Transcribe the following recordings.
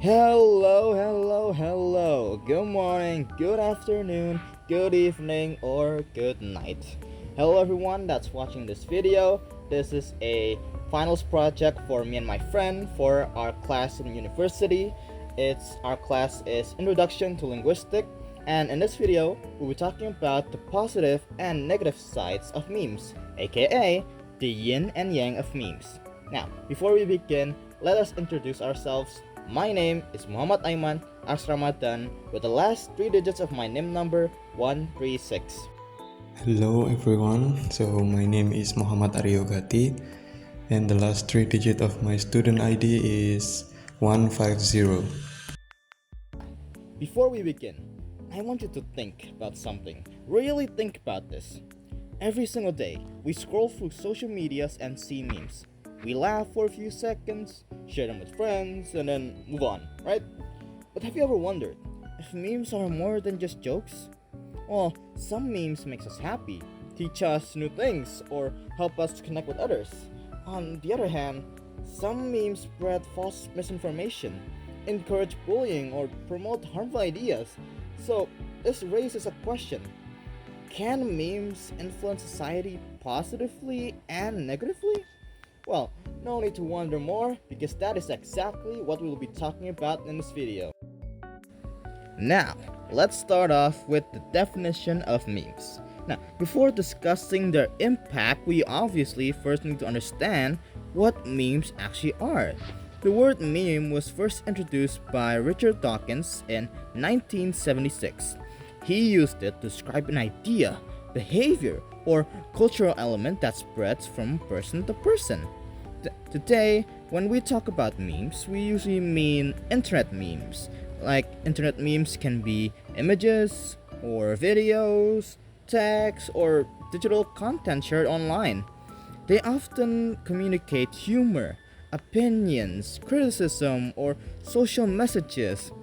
Hello. Good morning, good afternoon, good evening, or good night. Hello, everyone that's watching this video. This is a finals project for me and my friend for our class in university. Our class is Introduction to Linguistic, and in this video, we'll be talking about the positive and negative sides of memes, aka the yin and yang of memes. Now, before we begin, let us introduce ourselves. My name is Muhammad Aiman Asramadan with the last three digits of my NIM number 136. Hello everyone, so my name is Muhammad Aryogati and the last three digit of my student ID is 150. Before we begin, I want you to think about something. Really think about this. Every single day, we scroll through social medias and see memes. We laugh for a few seconds, share them with friends, and then move on, right? But have you ever wondered if memes are more than just jokes? Well, some memes makes us happy, teach us new things, or help us to connect with others. On the other hand, some memes spread false misinformation, encourage bullying, or promote harmful ideas. So, this raises a question. Can memes influence society positively and negatively? Well, no need to wonder more because that is exactly what we will be talking about in this video. Now, let's start off with the definition of memes. Now, before discussing their impact, we obviously first need to understand what memes actually are. The word meme was first introduced by Richard Dawkins in 1976. He used it to describe an idea, behavior, or cultural element that spreads from person to person. Today, when we talk about memes, we usually mean internet memes. Like, internet memes can be images, or videos, text, or digital content shared online. They often communicate humor, opinions, criticism, or social messages.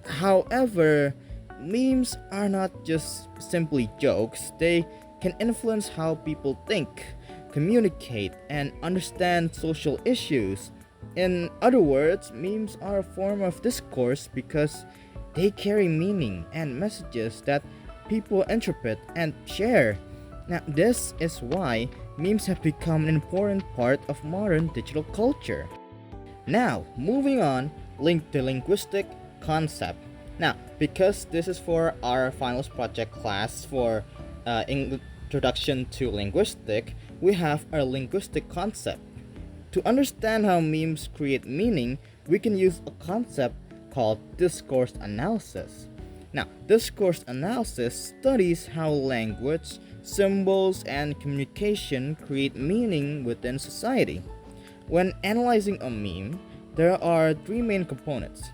However, memes are not just simply jokes, they can influence how people think, communicate, and understand social issues. In other words, memes are a form of discourse because they carry meaning and messages that people interpret and share. Now, this is why memes have become an important part of modern digital culture. Now, moving on, the linguistic concept. Now, because this is for our finals project class for Introduction to Linguistic, we have our linguistic concept. To understand how memes create meaning, we can use a concept called discourse analysis. Now, discourse analysis studies how language, symbols, and communication create meaning within society. When analyzing a meme, there are three main components.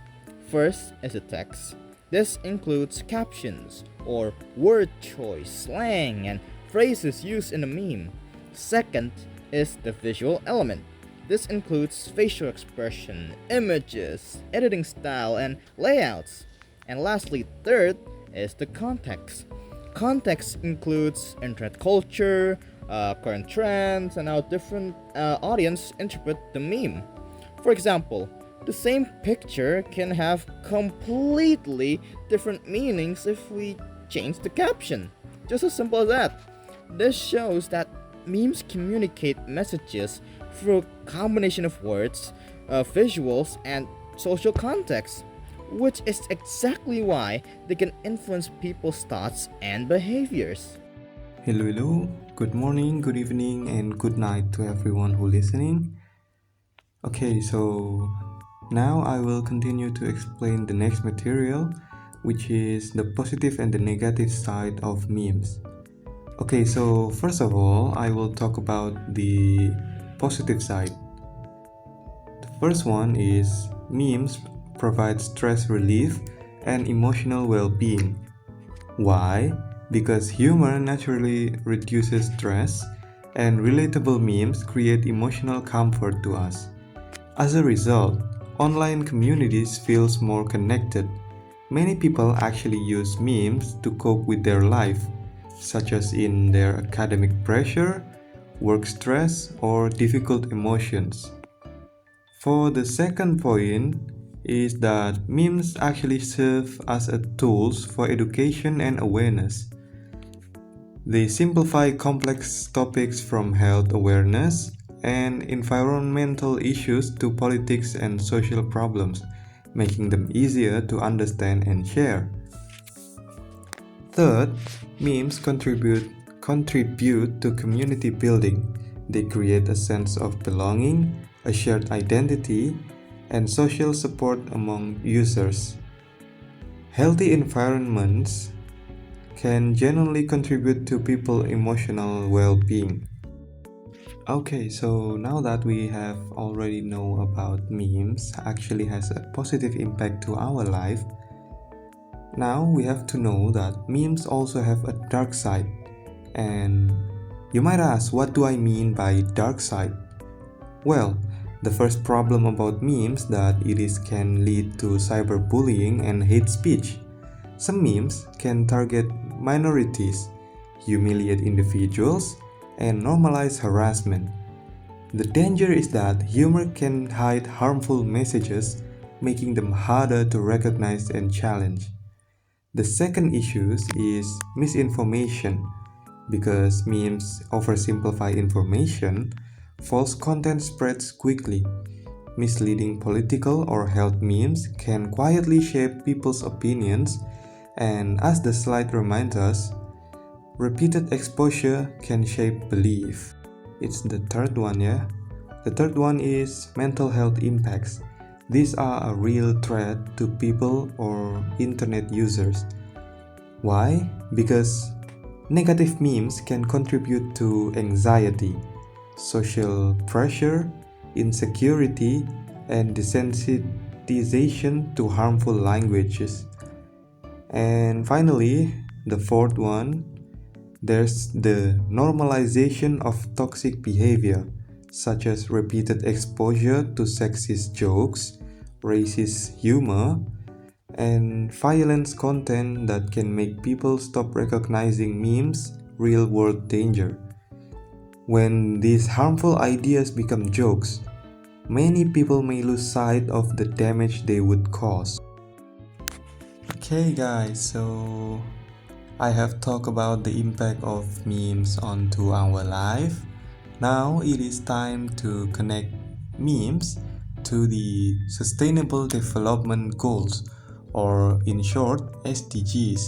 First is the text. This includes captions, or word choice, slang, and phrases used in the meme. Second is the visual element. This includes facial expression, images, editing style, and layouts. And lastly, third is the context. Context includes internet culture, current trends, and how different audience interpret the meme. For example, the same picture can have completely different meanings if we change the caption. Just as simple as that. This shows that memes communicate messages through a combination of words, visuals, and social context, which is exactly why they can influence people's thoughts and behaviors. Hello, good morning, good evening, and good night to everyone who listening. Okay, so now I will continue to explain the next material, which is the positive and the negative side of memes. Okay, so first of all, I will talk about the positive side. The first one is memes provide stress relief and emotional well-being. Why? Because humor naturally reduces stress and relatable memes create emotional comfort to us. As a result, online communities feels more connected. Many people actually use memes to cope with their life, such as in their academic pressure, work stress, or difficult emotions. For the second point, is that memes actually serve as a tools for education and awareness. They simplify complex topics from health awareness and environmental issues to politics and social problems, making them easier to understand and share. Third, memes contribute to community building. They create a sense of belonging, a shared identity, and social support among users. Healthy environments can genuinely contribute to people's emotional well-being. Okay, so now that we have already know about memes actually has a positive impact to our life, now we have to know that memes also have a dark side. And you might ask, what do I mean by dark side? Well, the first problem about memes that it is can lead to cyberbullying and hate speech. Some memes can target minorities, humiliate individuals, and normalize harassment. The danger is that humor can hide harmful messages, making them harder to recognize and challenge. The second issue is misinformation. Because memes oversimplify information, false content spreads quickly. Misleading political or health memes can quietly shape people's opinions, and as the slide reminds us, repeated exposure can shape belief. It's the third one, yeah? The third one is mental health impacts. These are a real threat to people or internet users. Why? Because negative memes can contribute to anxiety, social pressure, insecurity, and desensitization to harmful languages. And finally, the fourth one, there's the normalization of toxic behavior, such as repeated exposure to sexist jokes, racist humor, and violence content that can make people stop recognizing memes' real world danger. When these harmful ideas become jokes, many people may lose sight of the damage they would cause. Okay, guys, so I have talked about the impact of memes onto our life. Now it is time to connect memes to the Sustainable Development Goals, or in short, SDGs.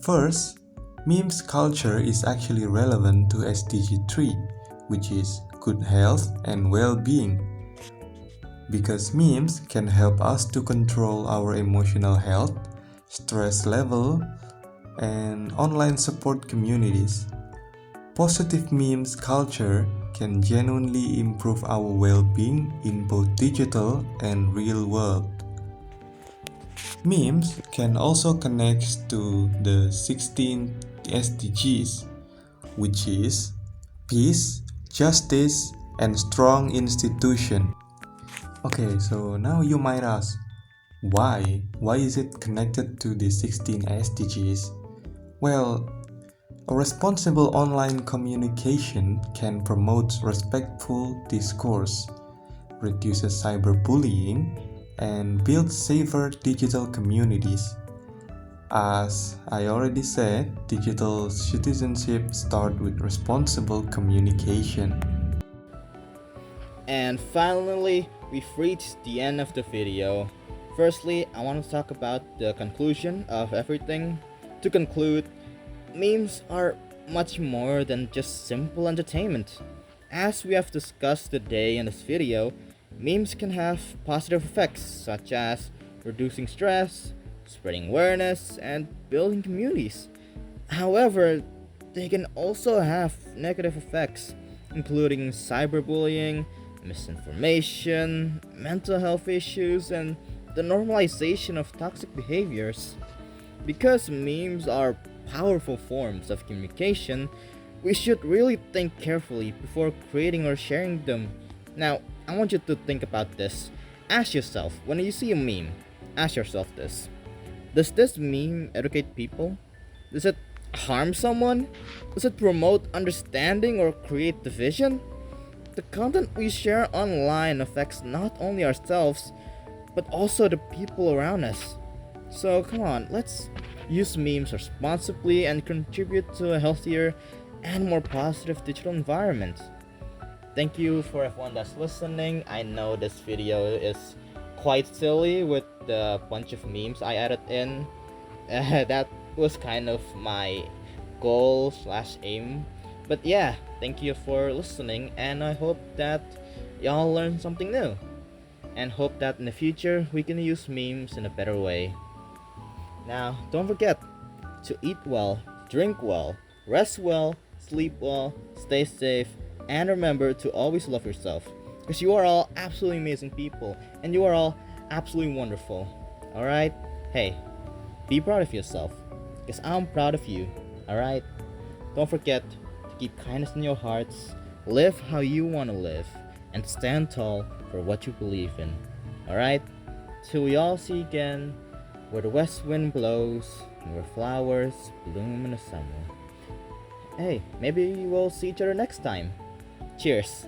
First, memes culture is actually relevant to SDG 3, which is good health and well-being. Because memes can help us to control our emotional health, stress level, and online support communities. Positive memes culture can genuinely improve our well-being in both digital and real world. Memes can also connect to the 16 SDGs, which is peace, justice, and strong institution. Okay, so now you might ask, why? Why is it connected to the 16 SDGs? Well, a responsible online communication can promote respectful discourse, reduces cyberbullying, and build safer digital communities. As I already said, digital citizenship starts with responsible communication. And finally, we've reached the end of the video. Firstly, I want to talk about the conclusion of everything. To conclude, memes are much more than just simple entertainment. As we have discussed today in this video, memes can have positive effects such as reducing stress, spreading awareness, and building communities. However, they can also have negative effects, including cyberbullying, misinformation, mental health issues, and the normalization of toxic behaviors. Because memes are powerful forms of communication, we should really think carefully before creating or sharing them. Now, I want you to think about this. Ask yourself, when you see a meme, ask yourself this. Does this meme educate people? Does it harm someone? Does it promote understanding or create division? The content we share online affects not only ourselves, but also the people around us. So come on, let's use memes responsibly and contribute to a healthier and more positive digital environment. Thank you for everyone that's listening. I know this video is quite silly with the bunch of memes I added in. That was kind of my goal slash aim. But yeah, thank you for listening, and I hope that y'all learned something new. And hope that in the future we can use memes in a better way. Now, don't forget to eat well, drink well, rest well, sleep well, stay safe, and remember to always love yourself. Because you are all absolutely amazing people, and you are all absolutely wonderful. Alright? Hey, be proud of yourself. Because I'm proud of you. Alright? Don't forget to keep kindness in your hearts, live how you want to live, and stand tall for what you believe in. Alright? Till we all see again, where the west wind blows, and where flowers bloom in the summer. Hey, maybe we'll see each other next time. Cheers.